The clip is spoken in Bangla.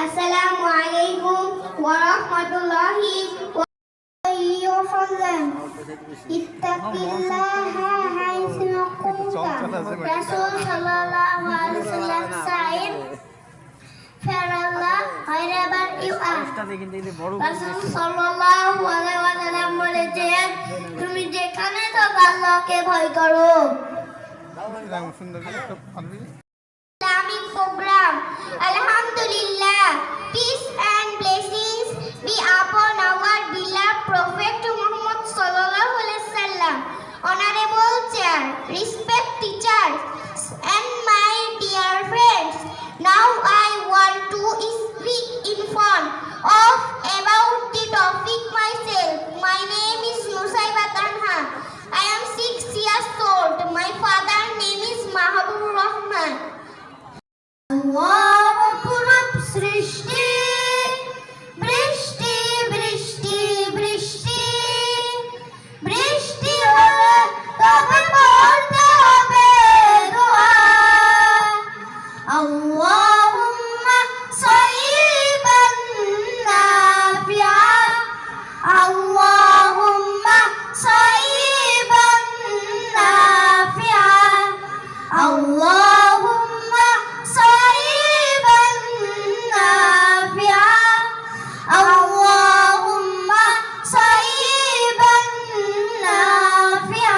আসসালামু আলাইকুম ওয়া রাহমাতুল্লাহি ওয়া বারাকাতুহু। ইত্তাকিল্লাহা হাইসু কুনতা। রাসূল সাল্লাল্লাহু আলাইহি ওয়াসাল্লাম সাইড ফেরাল্লাহ wherever you are. রাসূল সাল্লাল্লাহু আলাইহি ওয়াসাল্লাম বলেছেন, তুমি যেখানে থাকো আল্লাহকে ভয় করো। Islamic program. Alhamdulillah, peace and blessings be upon our beloved Prophet Muhammad sallallahu alaihi wasallam. Honorable chair, respect teachers and my dear friends. Now I want to speak in front of about the topic myself. My name is Nusaiba Tanha. I am 6 years old. My father name is Mahabur Rahman. অপরূপ সৃষ্টি, বৃষ্টি বৃষ্টি বৃষ্টি বৃষ্টি হলে তবে পড়তে হবে দোয়া। আল্লাহুম্মা সাইয়্যিবান নাফিআ, আল্লাহুম্মা সাইয়্যিবান নাফিআ, আল্লাহুম্মা সাইয়্যিবান নাফিআ, আল্লাহুম্মা সাইয়্যিবান নাফিআ।